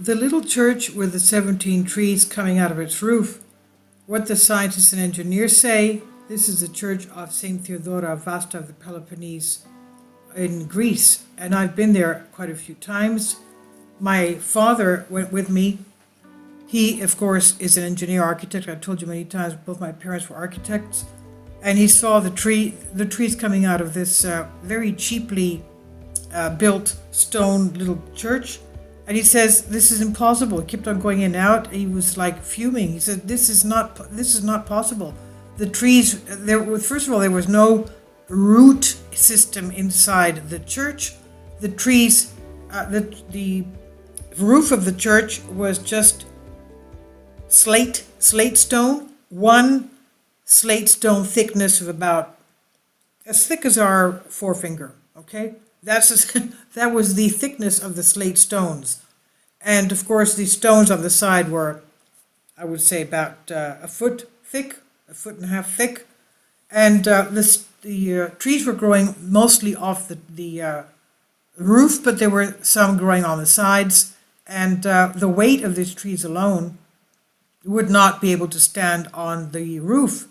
The little church with the 17 trees coming out of its roof. What the scientists and engineers say. This is the church of St. Theodora Vasta of the Peloponnese in Greece, and I've been there quite a few times. My father went with me. He, of course, is an engineer architect. I've told you many times, both my parents were architects. And he saw the trees coming out of this very cheaply built stone little church. And he says, this is impossible. He kept on going in and out. He was like fuming. He said, this is not possible. The trees, first of all, there was no root system inside the church. The trees, the roof of the church was just slate stone, one slate stone thickness of about as thick as our forefinger. Okay, that was the thickness of the slate stones, and of course the stones on the side were, I would say, about a foot thick, a foot and a half thick, and the trees were growing mostly off the roof, but there were some growing on the sides, and the weight of these trees alone would not be able to stand on the roof.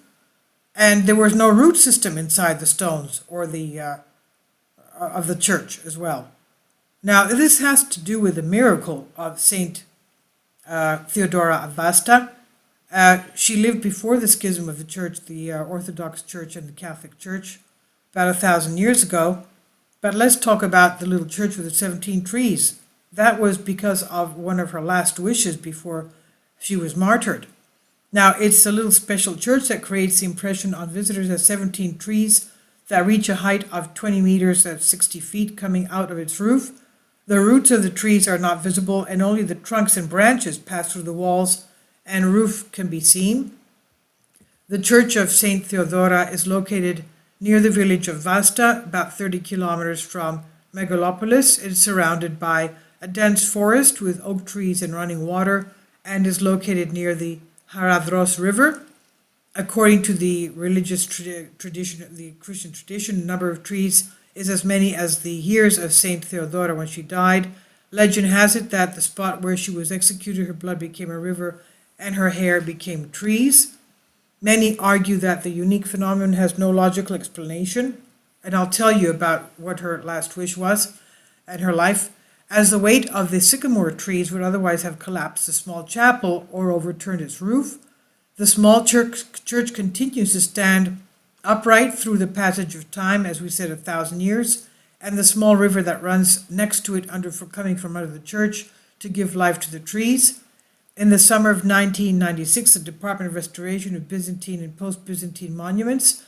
And there was no root system inside the stones or the of the church as well. Now, this has to do with the miracle of Saint Theodora Vasta. She lived before the schism of the church, the Orthodox Church and the Catholic Church, about 1,000 years ago. But let's talk about the little church with the 17 trees. That was because of one of her last wishes before she was martyred. Now, it's a little special church that creates the impression on visitors as 17 trees that reach a height of 20 meters at 60 feet coming out of its roof. The roots of the trees are not visible, and only the trunks and branches pass through the walls and roof can be seen. The church of St. Theodora is located near the village of Vasta, about 30 kilometers from Megalopolis. It is surrounded by a dense forest with oak trees and running water, and is located near the Haradros River. According to the religious tradition, the Christian tradition, the number of trees is as many as the years of Saint Theodora when she died. Legend has it that the spot where she was executed, her blood became a river and her hair became trees. Many argue that the unique phenomenon has no logical explanation, and I'll tell you about what her last wish was and her life. As the weight of the sycamore trees would otherwise have collapsed the small chapel or overturned its roof, the small church continues to stand upright through the passage of time, as we said, 1,000 years, and the small river that runs next to it coming from under the church to give life to the trees. In the summer of 1996, the Department of Restoration of Byzantine and Post-Byzantine Monuments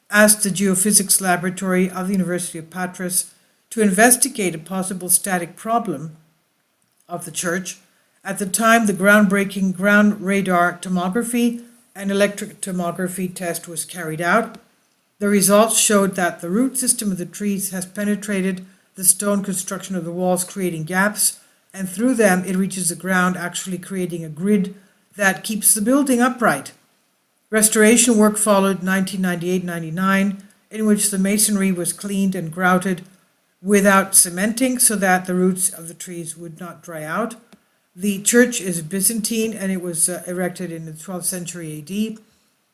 asked the Geophysics Laboratory of the University of Patras to investigate a possible static problem of the church. At the time, the groundbreaking ground radar tomography and electric tomography test was carried out. The results showed that the root system of the trees has penetrated the stone construction of the walls, creating gaps, and through them it reaches the ground, actually creating a grid that keeps the building upright. Restoration work followed 1998-99, in which the masonry was cleaned and grouted without cementing so that the roots of the trees would not dry out. The church is Byzantine, and it was erected in the 12th century AD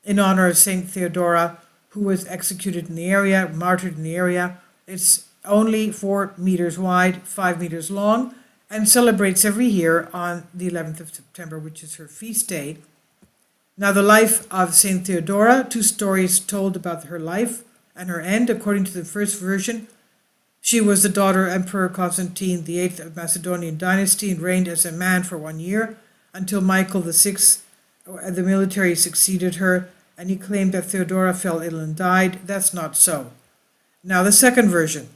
in honor of Saint Theodora, who was executed in the area, martyred in the area. It's only 4 meters wide, 5 meters long, and celebrates every year on the 11th of September, which is her feast day. Now, the life of Saint Theodora, 2 stories told about her life and her end. According to the first version, she was the daughter of Emperor Constantine VIII of Macedonian dynasty and reigned as a man for 1 year until Michael VI, the military, succeeded her, and he claimed that Theodora fell ill and died. That's not so. Now, the second version.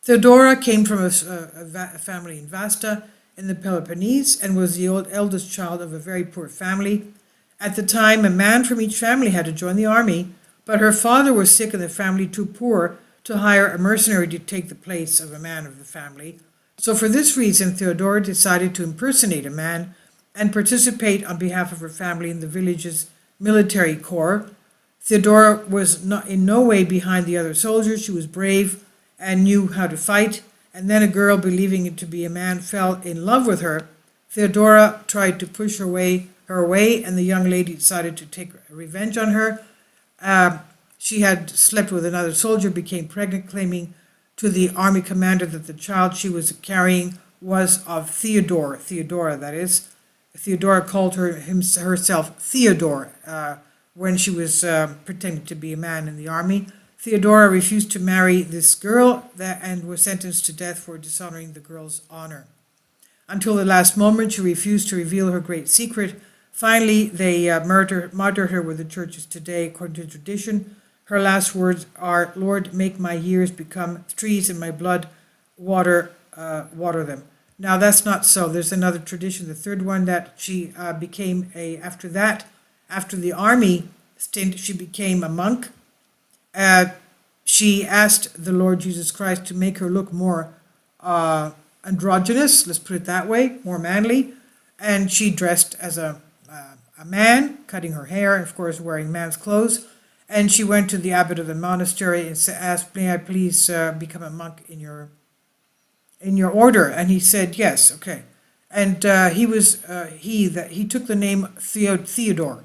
Theodora came from a family in Vasta in the Peloponnese and was the eldest child of a very poor family. At the time, a man from each family had to join the army, but her father was sick and the family too poor to hire a mercenary to take the place of a man of the family. So for this reason, Theodora decided to impersonate a man and participate on behalf of her family in the village's military corps. Theodora was in no way behind the other soldiers. She was brave and knew how to fight. And then a girl, believing it to be a man, fell in love with her. Theodora tried to push her away, and the young lady decided to take revenge on her. She had slept with another soldier, became pregnant, claiming to the army commander that the child she was carrying was of Theodora, that is. Theodora called herself Theodore when she was pretending to be a man in the army. Theodora refused to marry this girl and was sentenced to death for dishonoring the girl's honor. Until the last moment, she refused to reveal her great secret. Finally, they martyred her where the church is today, according to tradition. Her last words are, "Lord, make my years become trees and my blood water them." Now, that's not so. There's another tradition, the third one, that she became after the army stint, she became a monk. She asked the Lord Jesus Christ to make her look more androgynous, let's put it that way, more manly. And she dressed as a man, cutting her hair, and of course wearing man's clothes. And she went to the abbot of the monastery and asked, "May I please become a monk in your order?" And he said, "Yes, okay." And he took the name Theodore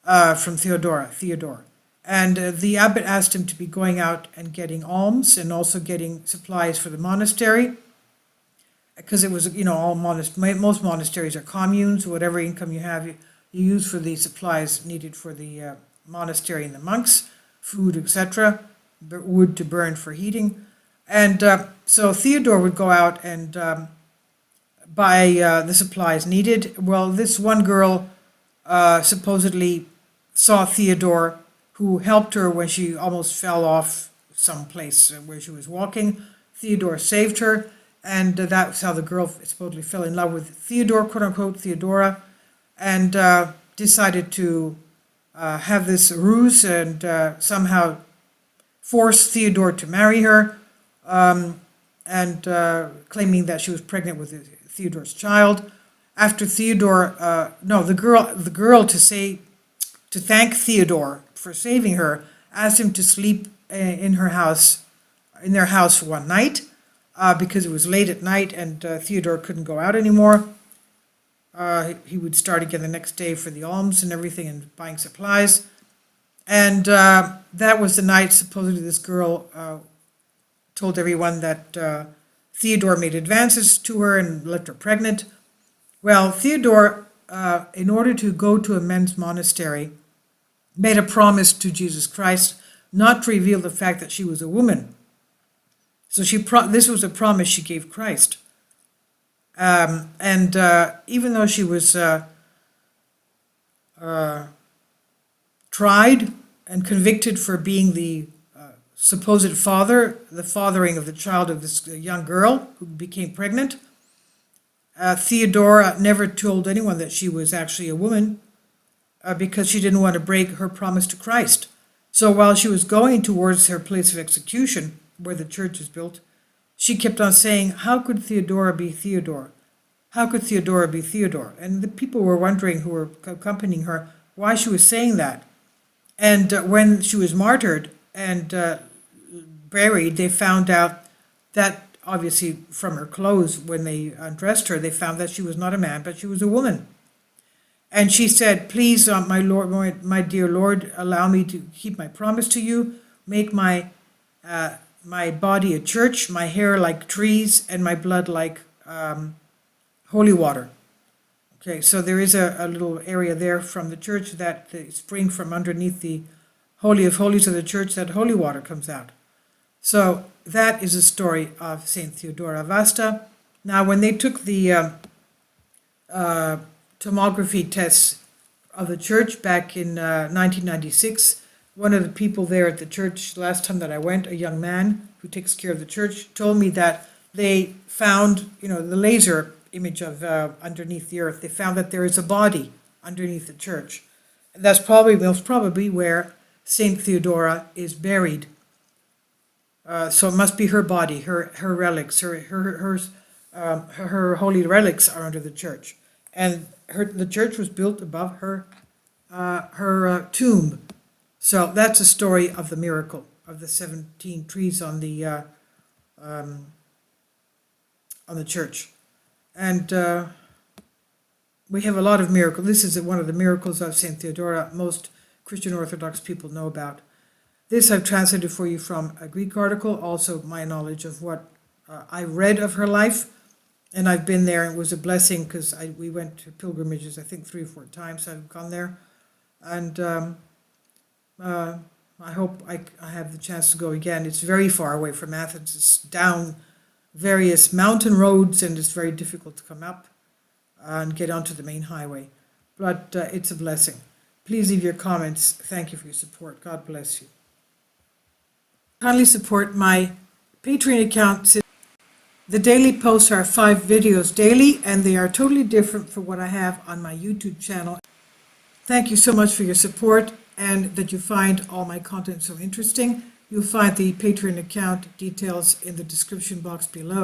from Theodore. And the abbot asked him to be going out and getting alms and also getting supplies for the monastery, because it was, most monasteries are communes. Whatever income you have, you use for the supplies needed for the monastery and the monks, food, etc., wood to burn for heating. And so Theodore would go out and buy the supplies needed. Well, this one girl supposedly saw Theodore, who helped her when she almost fell off some place where she was walking. Theodore saved her, and that's how the girl supposedly fell in love with Theodore, quote unquote, Theodora, and decided to have this ruse and somehow force Theodore to marry her, and claiming that she was pregnant with Theodore's child. After the girl to thank Theodore for saving her, asked him to sleep in their house one night, because it was late at night and Theodore couldn't go out anymore. He would start again the next day for the alms and everything and buying supplies. And that was the night supposedly this girl told everyone that Theodore made advances to her and left her pregnant. Well, Theodore, in order to go to a men's monastery, made a promise to Jesus Christ not to reveal the fact that she was a woman. So this was a promise she gave Christ. And even though she was tried and convicted for being the supposed the fathering of the child of this young girl who became pregnant, Theodora never told anyone that she was actually a woman, because she didn't want to break her promise to Christ. So while she was going towards her place of execution, where the church is built, she kept on saying, "How could Theodora be Theodore? How could Theodora be Theodore?" And the people were wondering, who were accompanying her, why she was saying that. And when she was martyred and buried, they found out that, obviously from her clothes, when they undressed her, they found that she was not a man, but she was a woman. And she said, "Please, my Lord, my dear Lord, allow me to keep my promise to you. Make my body a church, my hair like trees, and my blood like holy water." Okay, so there is a little area there from the church that spring from underneath the Holy of Holies of the church, that holy water comes out. So that is a story of Saint Theodora Vasta. Now, when they took the tomography tests of the church back in 1996, one of the people there at the church, last time that I went, a young man who takes care of the church, told me that they found, the laser image of underneath the earth, they found that there is a body underneath the church. And that's most probably where Saint Theodora is buried. So it must be her body, her relics, her holy relics are under the church. And the church was built above her tomb. So that's a story of the miracle of the 17 trees on the church. And we have a lot of miracles. This is one of the miracles of St. Theodora most Christian Orthodox people know about. This I've translated for you from a Greek article, also my knowledge of what I read of her life. And I've been there, and it was a blessing because we went to pilgrimages, I think 3 or 4 times I've gone there. And I hope I have the chance to go again. It's very far away from Athens. It's down various mountain roads, and it's very difficult to come up and get onto the main highway. But it's a blessing. Please leave your comments. Thank you for your support. God bless you. Kindly support my Patreon account. The daily posts are 5 videos daily, and they are totally different from what I have on my YouTube channel. Thank you so much for your support, and that you find all my content so interesting. You'll find the Patreon account details in the description box below.